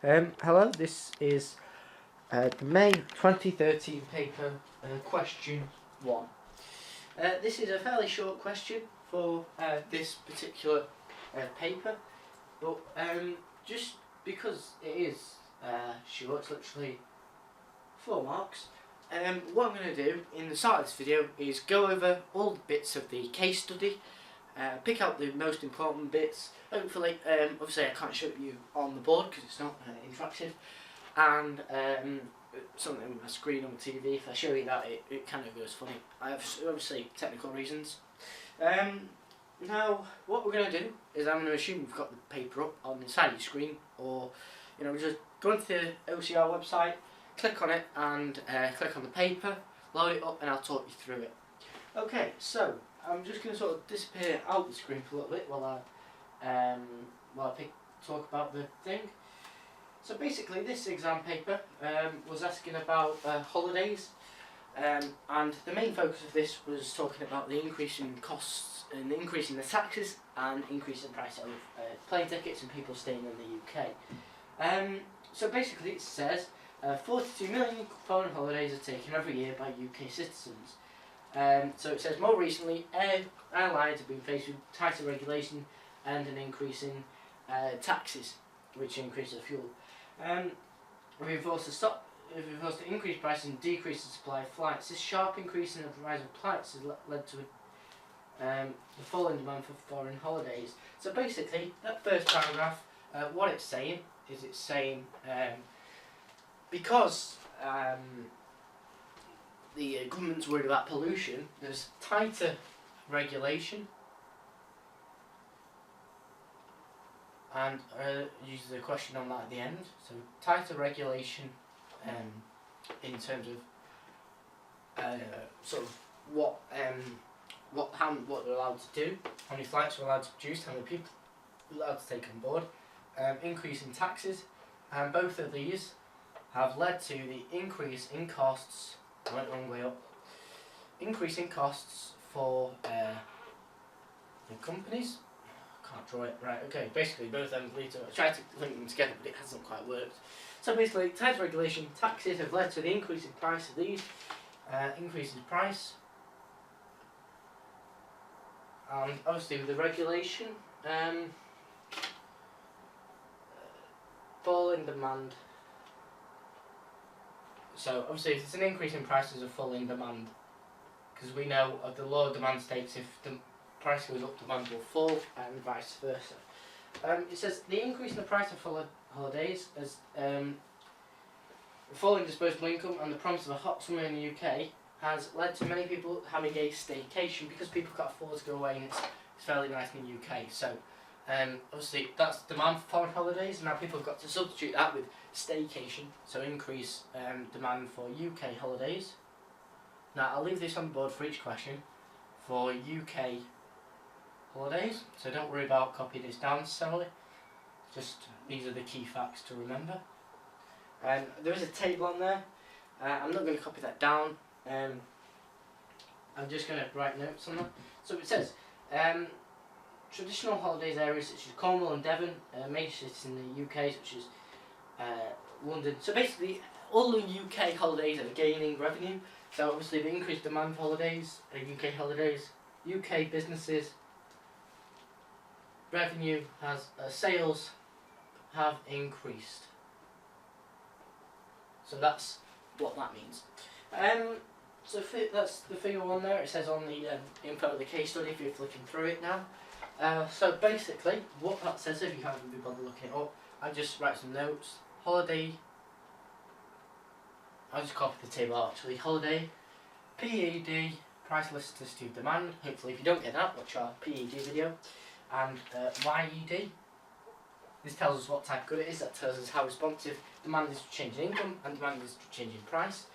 Hello, this is the May 2013 paper, question 1. This is a fairly short question for this particular paper, but just because it is short, it's literally 4 marks, what I'm going to do in the start of this video is go over all the bits of the case study, pick out the most important bits. Hopefully, obviously I can't show you on the board because it's not interactive, and something with my screen on the TV. If I show you that, it kind of goes funny. I have obviously technical reasons. Now, what we're going to do is I'm going to assume you've got the paper up on the side of your screen, or just go into the OCR website, click on it, and click on the paper, load it up, and I'll talk you through it. Okay, so I'm just going to sort of disappear out the screen for a little bit while I talk about the thing. So basically, this exam paper was asking about holidays, and the main focus of this was talking about the increase in costs and the increase in the taxes and increase in price of plane tickets and people staying in the UK. So basically, it says 42 million foreign holidays are taken every year by UK citizens. So it says more recently, airlines have been faced with tighter regulation and an increase in taxes, which increases fuel. We've forced to increase prices and decrease the supply of flights. This sharp increase in the price of flights has led to the fall in demand for foreign holidays. So basically, that first paragraph, what it's saying is because the government's worried about pollution, there's tighter regulation, and uses a question on that at the end. So tighter regulation in terms of sort of what they're allowed to do, how many flights are allowed to produce, how many people are allowed to take on board, increase in taxes, and both of these have led to the increase in costs. I went the wrong way up. Increase in costs for the companies. Can't draw it right. Okay, basically both of them lead to. I tried to link them together, but it hasn't quite worked. So basically, tighter regulation, taxes have led to the increase in price of these. Increase in price, and obviously with the regulation, fall in demand. So obviously if it's an increase in price, there's a fall in demand, because we know of the law of demand states if the price goes up, demand will fall, and vice versa. It says the increase in the price of holidays as falling disposable income and the promise of a hot summer in the UK has led to many people having a staycation, because people can't afford to go away and it's fairly nice in the UK. So obviously that's demand for foreign holidays, and now people have got to substitute that with staycation, so increase demand for UK holidays. Now I'll leave this on board for each question for UK holidays, so don't worry about copying this down necessarily, just these are the key facts to remember. There is a table on there. I'm not going to copy that down, I'm just going to write notes on that. So it says traditional holidays areas such as Cornwall and Devon, major cities in the UK such as London. So basically all the UK holidays are gaining revenue. So obviously the increased demand for holidays, UK holidays, UK businesses, revenue has, sales have increased. So that's what that means. So that's the figure 1 there. It says on the info of the case study if you're flicking through it now. So basically what that says, if you haven't been bothered looking it up, I just write some notes. Holiday, I'll just copy the table out actually. Holiday, PED, price elasticity of demand. Hopefully if you don't get that, watch our PED video. And YED, this tells us what type of good it is. That tells us how responsive demand is to changing income and demand is to changing price.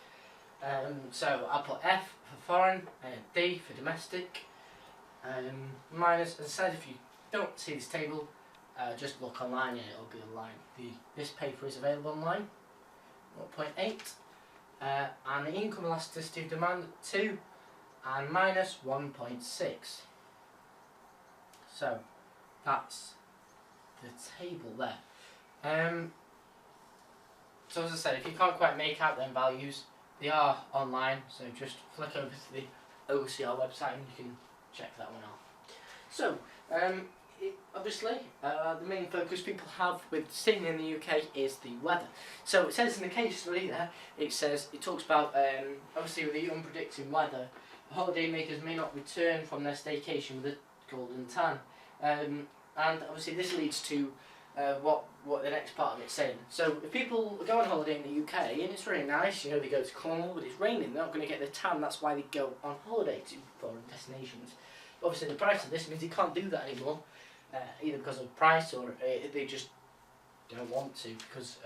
So I'll put F for foreign, D for domestic, minus, as I said, if you don't see this table, just look online and it'll be online. This paper is available online, 0.8, and the income elasticity of demand 2, and minus 1.6. So that's the table there. So as I said, if you can't quite make out them values, they are online, so just flick over to the OCR website and you can check that one out. So, obviously, the main focus people have with staying in the UK is the weather. So it says in the case study there, it talks about, obviously with the unpredictable weather, holidaymakers may not return from their staycation with a golden tan. And obviously this leads to what the next part of it's saying. So if people go on holiday in the UK and it's really nice, you know, they go to Cornwall but it's raining, they're not going to get the tan, that's why they go on holiday to foreign destinations. Obviously the price of this means you can't do that anymore, either because of price or they just don't want to because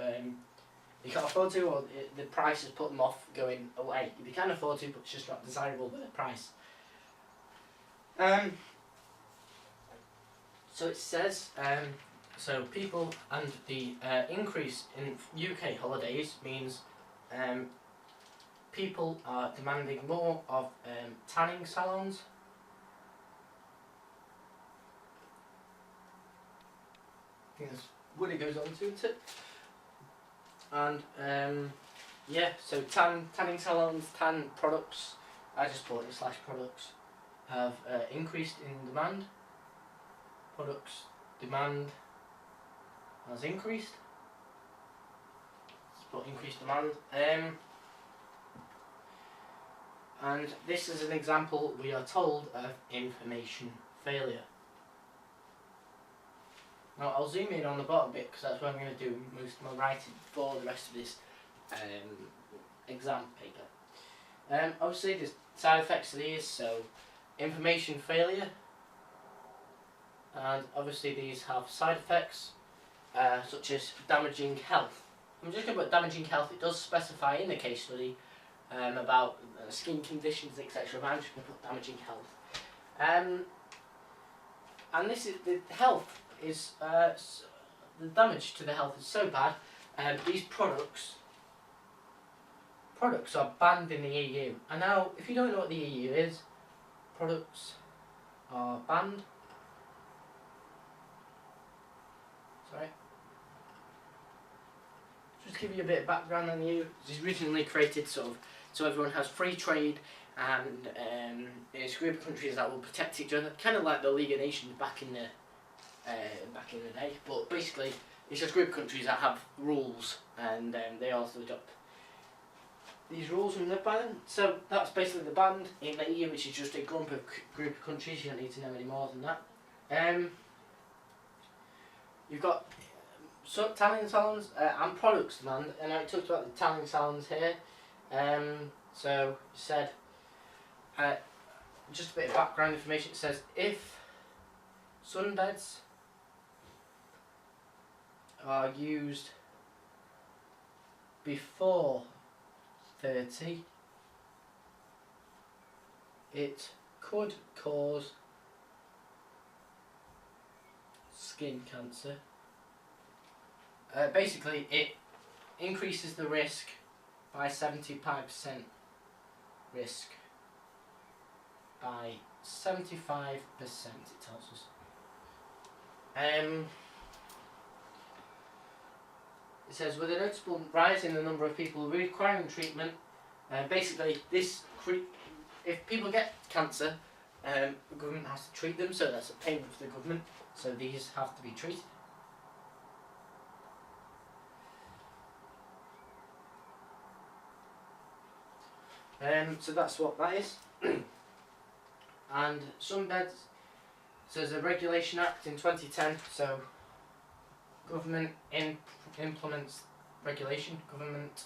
they can't afford to, or the price has put them off going away. They can afford to, but it's just not desirable with the price. So it says, so people and the increase in UK holidays means people are demanding more of tanning salons. I think that's what it goes on to, isn't it? And yeah, so tanning salons, tan products, I just bought it / products, have increased in demand. Products demand has increased. Let's put increased demand. And this is an example, we are told, of information failure. Now I'll zoom in on the bottom bit because that's where I'm going to do most of my writing for the rest of this exam paper. Obviously there's side effects of these, so information failure, and obviously these have side effects such as damaging health. I'm just going to put damaging health. It does specify in the case study about skin conditions, etc. But I'm just going to put damaging health. And this is the health is the damage to the health is so bad. These products are banned in the EU. And now, if you don't know what the EU is, products are banned. Sorry. Just give you a bit of background on the EU. It was originally created so everyone has free trade, and it's a group of countries that will protect each other, kind of like the League of Nations back in the day. But basically, it's just a group of countries that have rules, and they also adopt these rules and live by them. So that's basically the band in the EU, which is just a group of countries. You don't need to know any more than that. You've got tanning salons and products demand, and I talked about the tanning salons here. So it said, just a bit of background information. It says if sunbeds are used before 30, it could cause skin cancer. Basically, it increases the risk by 75%. Risk by 75%, it tells us. It says with a notable rise in the number of people requiring treatment, basically if people get cancer, the government has to treat them, so that's a payment for the government, so these have to be treated. So that's what that is. And sunbeds, so there's a Regulation Act in 2010, so government implements regulation, government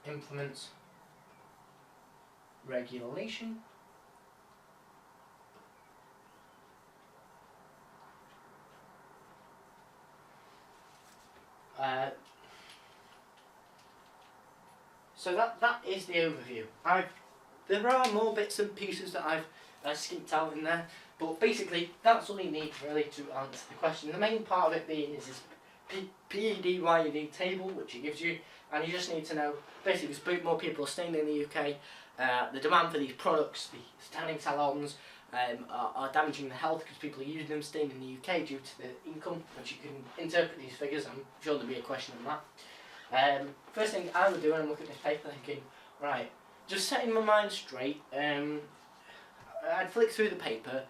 implements regulation. So that is the overview. There are more bits and pieces that I've skipped out in there, but basically that's all you need really to answer the question. The main part of it being is this PEDYUD table, which it gives you, and you just need to know basically because more people are staying in the UK, the demand for these products, the tanning salons, are damaging the health because people are using them, staying in the UK due to the income, which you can interpret these figures. I'm sure there'll be a question on that. First thing I would do when I'm looking at this paper, thinking, right, just setting my mind straight, I'd flick through the paper,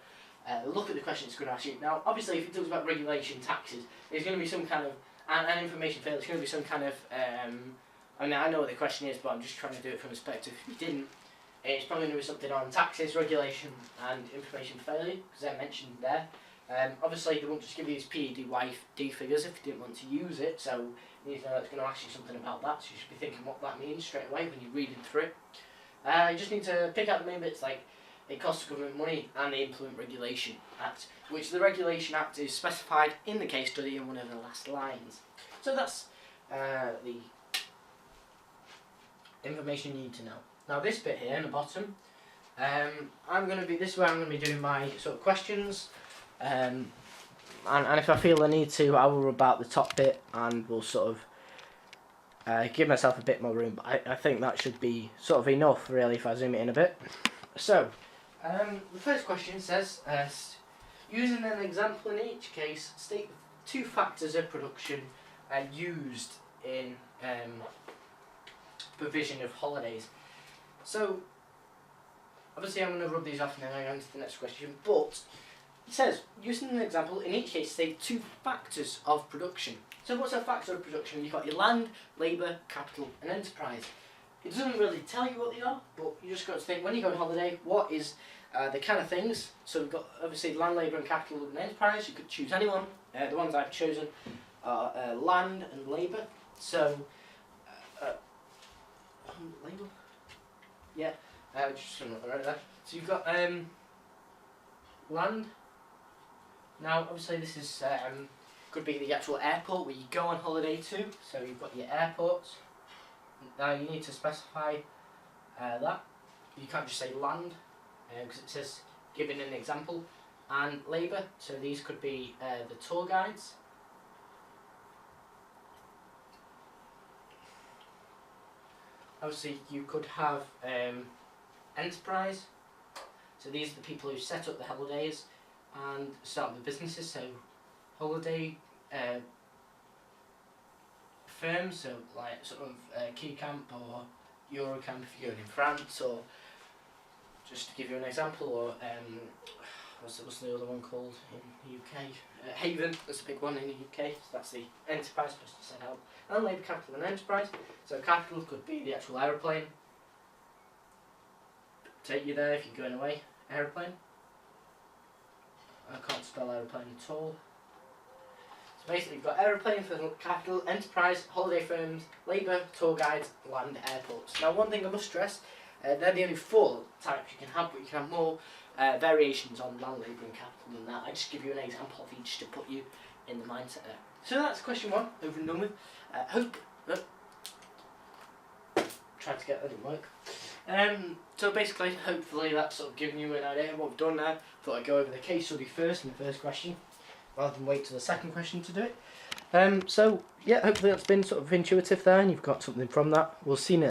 look at the question it's going to ask you. Now, obviously, if it talks about regulation, taxes, there's going to be some kind of, and information fail, there's going to be some kind of, I mean, I know what the question is, but I'm just trying to do it from a perspective. If you didn't, it's probably going to be something on taxes, regulation, and information failure, because I mentioned there. Obviously, they won't just give you these PEDYD figures if you didn't want to use it, so you need to know it's going to ask you something about that, so you should be thinking what that means straight away when you're reading through it. You just need to pick out the main bits like it costs government money and the Implement Regulation Act, which the Regulation Act is specified in the case study in one of the last lines. So that's the information you need to know. Now this bit here in the bottom, this is where I'm going to be doing my sort of questions, and if I feel the need to, I will rub out the top bit and will sort of give myself a bit more room, but I think that should be sort of enough really if I zoom it in a bit. So, the first question says, using an example in each case, state 2 factors of production used in provision of holidays. So, obviously I'm going to rub these off and then I'm going to the next question, but it says, using an example, in each case state 2 factors of production. So what's a factor of production? You've got your land, labour, capital and enterprise. It doesn't really tell you what they are, but you just got to think, when you go on holiday, what is the kind of things? So we've got obviously land, labour and capital and enterprise. You could choose anyone. The ones I've chosen are land and labour. So, labour? Yeah, just right there. So you've got land. Now, obviously, this is could be the actual airport where you go on holiday to. So you've got your airports. Now you need to specify that. You can't just say land because it says giving an example, and labour. So these could be the tour guides. Obviously, you could have enterprise. So these are the people who set up the holidays and start the businesses. So holiday firms, so like sort of Key Camp or Eurocamp if you're going in France, or just to give you an example, or what's the other one called in the UK? Haven, that's a big one in the UK, so that's the enterprise supposed to set out. And labour, capital and enterprise. So capital could be the actual aeroplane, take you there if you're going away, aeroplane. I can't spell aeroplane at all. So basically you've got aeroplane for capital, enterprise, holiday firms, labour, tour guides, land, airports. Now one thing I must stress, they're the only 4 types you can have, but you can have more variations on land, labour and capital than that. I just give you an example of each to put you in the mindset there. So that's question 1, over and done with. Tried to get that, didn't work. So basically, hopefully that's sort of given you an idea of what we've done there. Thought I'd go over the case study first in the first question, rather than wait till the second question to do it. So yeah, hopefully that's been sort of intuitive there and you've got something from that. We'll see now.